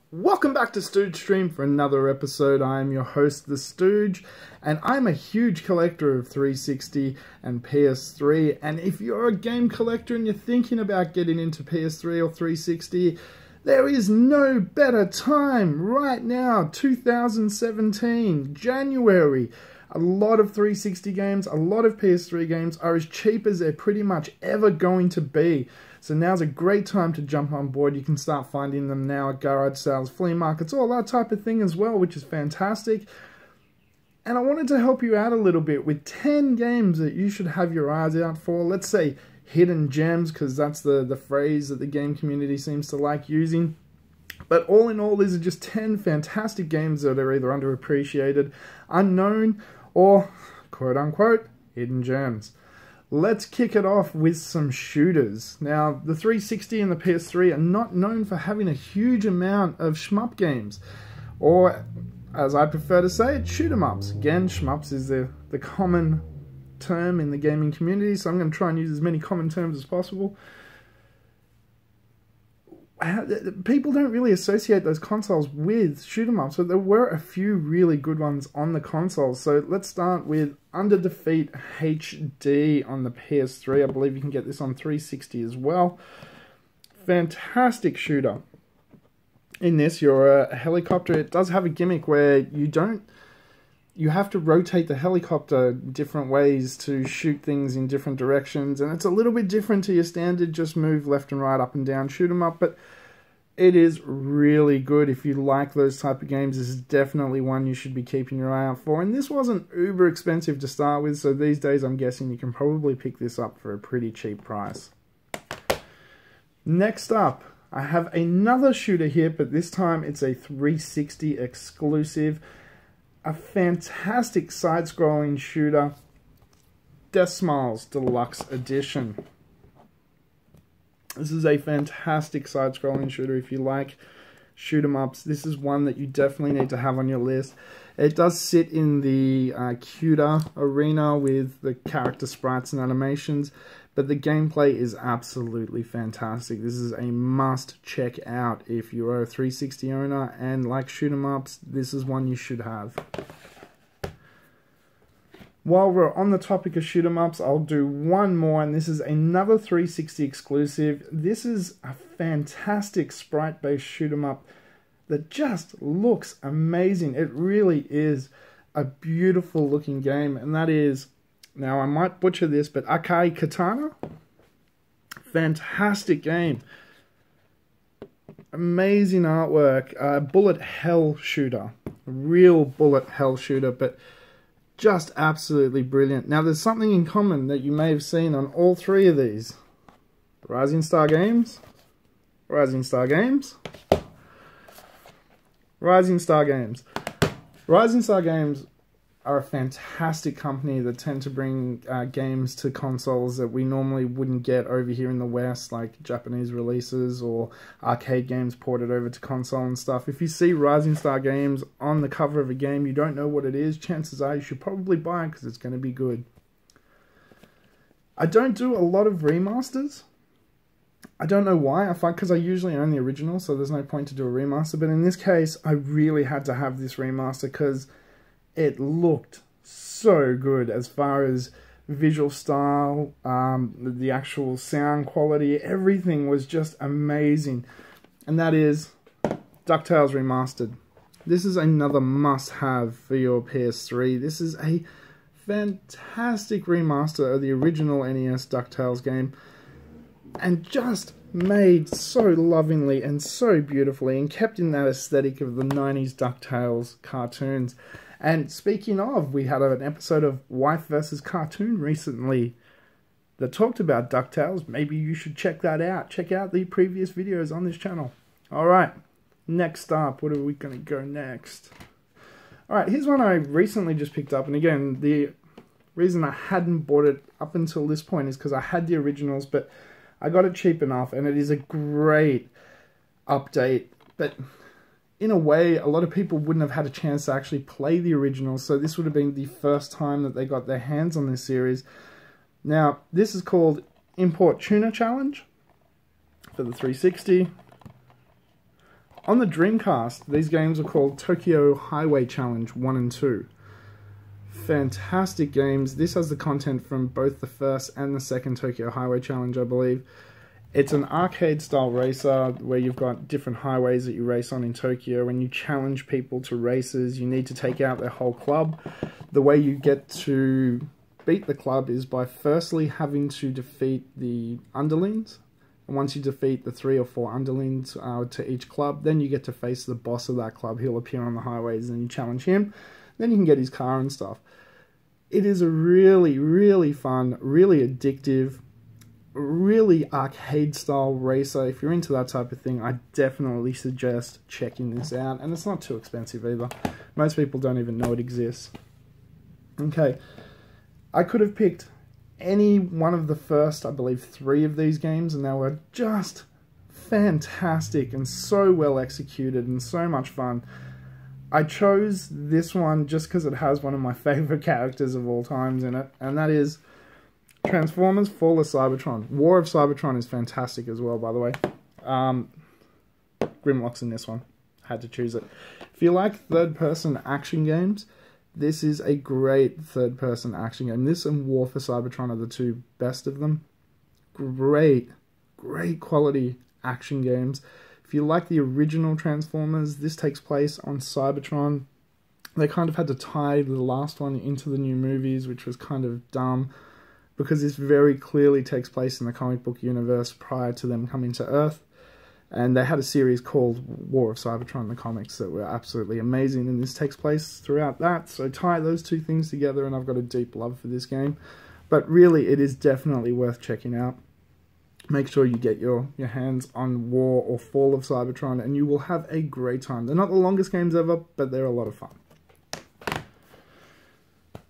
Welcome back to Stooge Stream for another episode. I am your host, the Stooge, and I'm a huge collector of 360 and PS3. And if you're a game collector and you're thinking about getting into PS3 or 360, there is no better time right now, 2017, January. A lot of 360 games, a lot of PS3 games are as cheap as they're pretty much ever going to be. So now's a great time to jump on board. You can start finding them now at garage sales, flea markets, all that type of thing as well, which is fantastic. And I wanted to help you out a little bit with 10 games that you should have your eyes out for. Let's say hidden gems, because that's the phrase that the game community seems to like using. But all in all, these are just 10 fantastic games that are either underappreciated, unknown, or quote-unquote hidden gems. Let's kick it off with some shooters. Now, the 360 and the PS3 are not known for having a huge amount of shmup games, or, as I prefer to say it, shoot-em-ups. Again, shmups is the common term in the gaming community, so I'm going to try and use as many common terms as possible. People don't really associate those consoles with shoot-em-ups, but there were a few really good ones on the consoles. So let's start with Under Defeat HD on the PS3. I believe you can get this on 360 as well. Fantastic shooter. In this, you're a helicopter. It does have a gimmick where you have to rotate the helicopter different ways to shoot things in different directions, and it's a little bit different to your standard just move left and right, up and down, shoot 'em up, but it is really good. If you like those type of games, this is definitely one you should be keeping your eye out for. And this wasn't uber expensive to start with, so these days I'm guessing you can probably pick this up for a pretty cheap price. Next up, I have another shooter here, but this time it's a 360 exclusive. A fantastic side-scrolling shooter, Death Smiles Deluxe Edition. This is a fantastic side-scrolling shooter. If you like shoot-em-ups, this is one that you definitely need to have on your list. It does sit in the cuter arena with the character sprites and animations, but the gameplay is absolutely fantastic. This is a must check out if you are a 360 owner and like shoot-em-ups. This is one you should have. While we're on the topic of shoot-em-ups, I'll do one more, and this is another 360 exclusive. This is a fantastic sprite-based shoot-em-up that just looks amazing. It really is a beautiful looking game, and that is, now I might butcher this, but Akai Katana. Fantastic game. Amazing artwork. Bullet hell shooter. Real bullet hell shooter, but just absolutely brilliant. Now there's something in common that you may have seen on all three of these. Rising Star Games. Rising Star Games. Rising Star Games. Rising Star Games are a fantastic company that tend to bring games to consoles that we normally wouldn't get over here in the West, like Japanese releases or arcade games ported over to console and stuff. If you see Rising Star Games on the cover of a game, you don't know what it is, chances are you should probably buy it because it's going to be good. I don't do a lot of remasters. I don't know why. Because I usually own the original, so there's no point to do a remaster. But in this case, I really had to have this remaster because it looked so good as far as visual style, the actual sound quality, everything was just amazing. And that is Ducktales Remastered. This is another must-have for your PS3. This is a fantastic remaster of the original NES Ducktales game, and just made so lovingly and so beautifully, and kept in that aesthetic of the 90s DuckTales cartoons. And speaking of, we had an episode of Wife vs. Cartoon recently that talked about DuckTales. Maybe you should check that out. Check out the previous videos on this channel. Alright, next up, what are we going to go next? Alright, here's one I recently just picked up. And again, the reason I hadn't bought it up until this point is because I had the originals, but I got it cheap enough, and it is a great update. But in a way, a lot of people wouldn't have had a chance to actually play the original, so this would have been the first time that they got their hands on this series. Now, this is called Import Tuna Challenge for the 360. On the Dreamcast, these games are called Tokyo Highway Challenge 1 and 2. Fantastic games. This has the content from both the first and the second Tokyo Highway Challenge, I believe. It's an arcade-style racer where you've got different highways that you race on in Tokyo, and you challenge people to races. You need to take out their whole club. The way you get to beat the club is by firstly having to defeat the underlings. And once you defeat the 3 or 4 underlings to each club, then you get to face the boss of that club. He'll appear on the highways, and you challenge him. Then you can get his car and stuff. It is a really, really fun, really addictive, really arcade-style racer. If you're into that type of thing, I definitely suggest checking this out. And it's not too expensive either. Most people don't even know it exists. Okay, I could have picked any one of the first, I believe, 3 of these games, and they were just fantastic and so well executed and so much fun. I chose this one just because it has one of my favourite characters of all times in it, and that is Transformers Fall of Cybertron. War of Cybertron is fantastic as well, by the way. Grimlock's in this one. Had to choose it. If you like third-person action games, this is a great third-person action game. This and War for Cybertron are the 2 best of them. Great, great quality action games. If you like the original Transformers, this takes place on Cybertron. They kind of had to tie the last one into the new movies, which was kind of dumb, because this very clearly takes place in the comic book universe prior to them coming to Earth. And they had a series called War of Cybertron, the comics, that were absolutely amazing, and this takes place throughout that. So tie those 2 things together, and I've got a deep love for this game. But really, it is definitely worth checking out. Make sure you get your hands on War or Fall of Cybertron, and you will have a great time. They're not the longest games ever, but they're a lot of fun.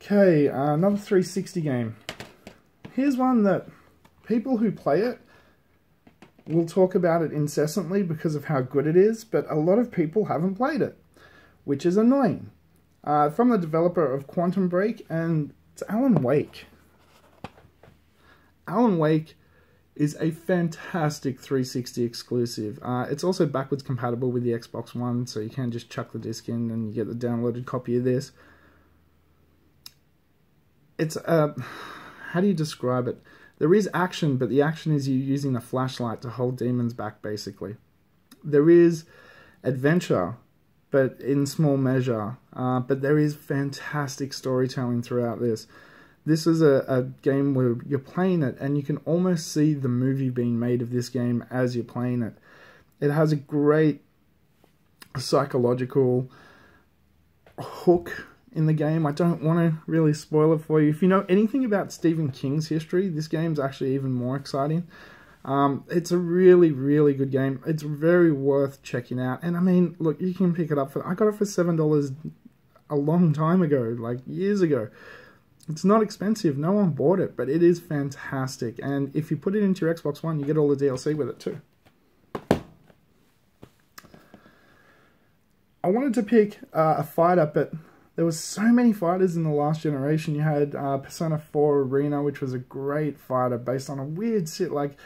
Okay, another 360 game. Here's one that people who play it will talk about it incessantly because of how good it is, but a lot of people haven't played it, which is annoying. From the developer of Quantum Break, and it's Alan Wake. Alan Wake is a fantastic 360 exclusive. It's also backwards compatible with the Xbox One, so you can just chuck the disc in and you get the downloaded copy of this. It's how do you describe it? There is action, but the action is you using a flashlight to hold demons back, basically. There is adventure, but in small measure. But there is fantastic storytelling throughout this. This is a game where you're playing it, and you can almost see the movie being made of this game as you're playing it. It has a great psychological hook in the game. I don't want to really spoil it for you. If you know anything about Stephen King's history, this game's actually even more exciting. It's a really, really good game. It's very worth checking out. And I mean, look, you can pick it up I got it for $7 a long time ago, like years ago. It's not expensive. No one bought it, but it is fantastic. And if you put it into your Xbox One, you get all the DLC with it too. I wanted to pick a fighter, but there was so many fighters in the last generation. You had Persona 4 Arena, which was a great fighter based on a weird shit. Like,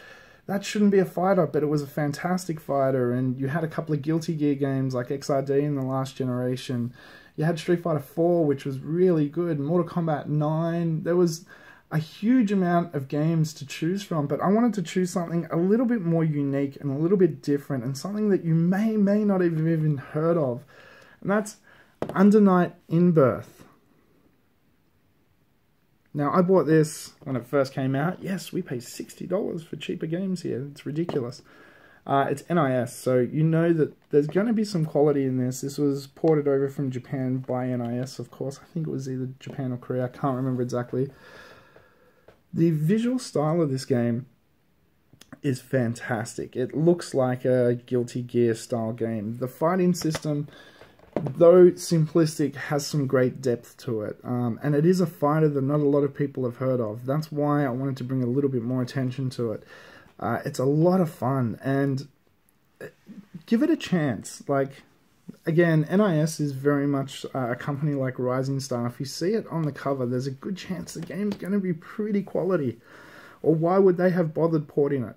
that shouldn't be a fighter, but it was a fantastic fighter. And you had a couple of Guilty Gear games like XRD in the last generation. You had Street Fighter 4, which was really good. Mortal Kombat 9. There was a huge amount of games to choose from, but I wanted to choose something a little bit more unique and a little bit different, and something that you may not have even heard of. And that's Under Night In-Birth. Now, I bought this when it first came out. Yes, we pay $60 for cheaper games here. It's ridiculous. It's NIS, so you know that there's going to be some quality in this. This was ported over from Japan by NIS, of course. I think it was either Japan or Korea. I can't remember exactly. The visual style of this game is fantastic. It looks like a Guilty Gear style game. The fighting system, though simplistic, has some great depth to it. And it is a fighter that not a lot of people have heard of. That's why I wanted to bring a little bit more attention to it. It's a lot of fun, and give it a chance. Like, again, NIS is very much a company like Rising Star. If you see it on the cover, there's a good chance the game's going to be pretty quality. Or why would they have bothered porting it?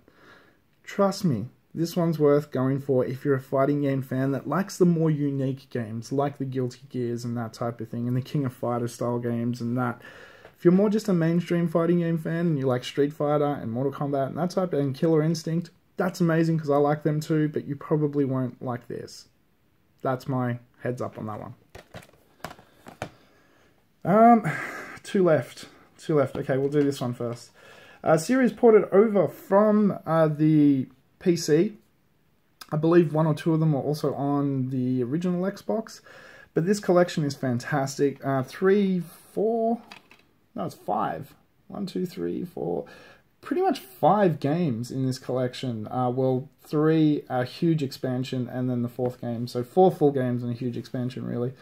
Trust me, This one's worth going for if you're a fighting game fan that likes the more unique games, like the Guilty Gears and that type of thing, and the King of Fighter style games and that. If you're more just a mainstream fighting game fan and you like Street Fighter and Mortal Kombat and that type, and Killer Instinct, that's amazing because I like them too, but you probably won't like this. That's my heads up on that one. Two left. Okay, we'll do this one first. Series ported over from the PC. I believe one or two of them are also on the original Xbox. But this collection is fantastic. 5. 1, 2, 3, 4. Pretty much 5 games in this collection. Well, 3 a huge expansion and then the 4th game. So 4 full games and a huge expansion, really.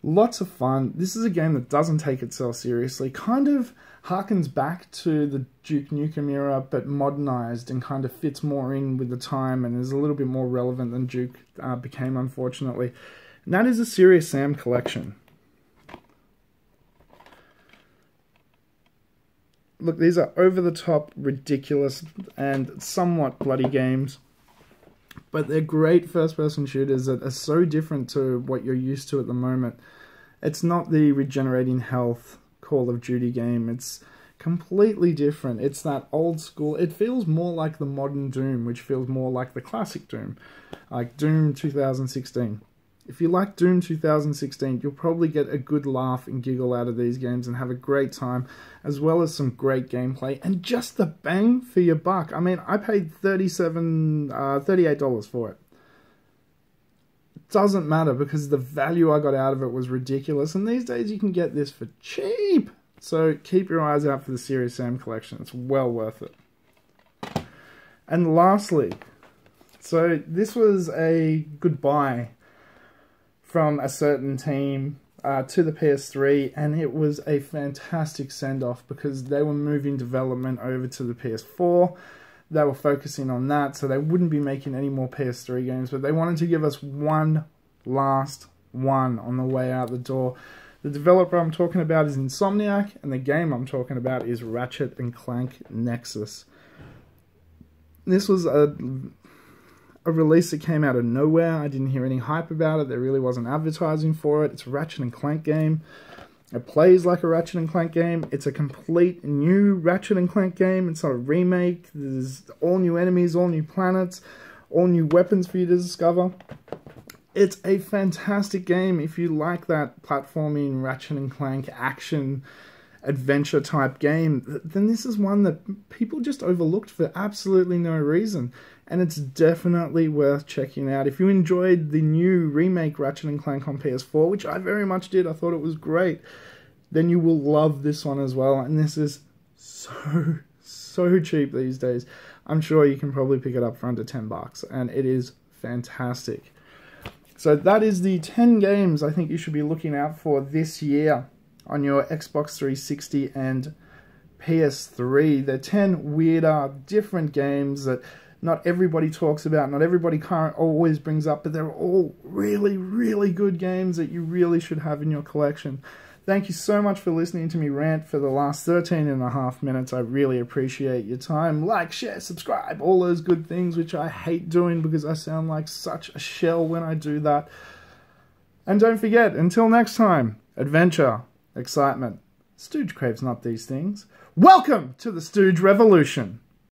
Lots of fun. This is a game that doesn't take itself seriously. Kind of harkens back to the Duke Nukem era, but modernized and kind of fits more in with the time and is a little bit more relevant than Duke became, unfortunately. And that is a Serious Sam collection. Look, these are over-the-top, ridiculous, and somewhat bloody games. But they're great first-person shooters that are so different to what you're used to at the moment. It's not the regenerating health Call of Duty game. It's completely different. It's that old school. It feels more like the modern Doom, which feels more like the classic Doom. Like Doom 2016. If you like Doom 2016, you'll probably get a good laugh and giggle out of these games and have a great time, as well as some great gameplay and just the bang for your buck. I mean, I paid $38 for it. It doesn't matter because the value I got out of it was ridiculous, and these days you can get this for cheap. So keep your eyes out for the Serious Sam collection. It's well worth it. And lastly, so this was a goodbye from a certain team to the PS3, and it was a fantastic send-off because they were moving development over to the PS4. They were focusing on that, so they wouldn't be making any more PS3 games, but they wanted to give us one last one on the way out the door. The developer I'm talking about is Insomniac, and the game I'm talking about is Ratchet and Clank Nexus. This was a release that came out of nowhere. I didn't hear any hype about it. There really wasn't advertising for it. It's a Ratchet and Clank game. It plays like a Ratchet and Clank game. It's a complete new Ratchet and Clank game. It's not a remake. There's all new enemies, all new planets, all new weapons for you to discover. It's a fantastic game if you like that platforming Ratchet and Clank action adventure type game. Then this is one that people just overlooked for absolutely no reason. And it's definitely worth checking out. If you enjoyed the new remake Ratchet & Clank on PS4, which I very much did, I thought it was great, then you will love this one as well. And this is so cheap these days. I'm sure you can probably pick it up for under $10, and it is fantastic. So that is the 10 games I think you should be looking out for this year on your Xbox 360 and PS3. They're 10 weirder, different games that not everybody talks about, not everybody always brings up, but they're all really, really good games that you really should have in your collection. Thank you so much for listening to me rant for the last 13.5 minutes. I really appreciate your time. Like, share, subscribe, all those good things, which I hate doing because I sound like such a shell when I do that. And don't forget, until next time, adventure, excitement. Stooge craves not these things. Welcome to the Stooge Revolution.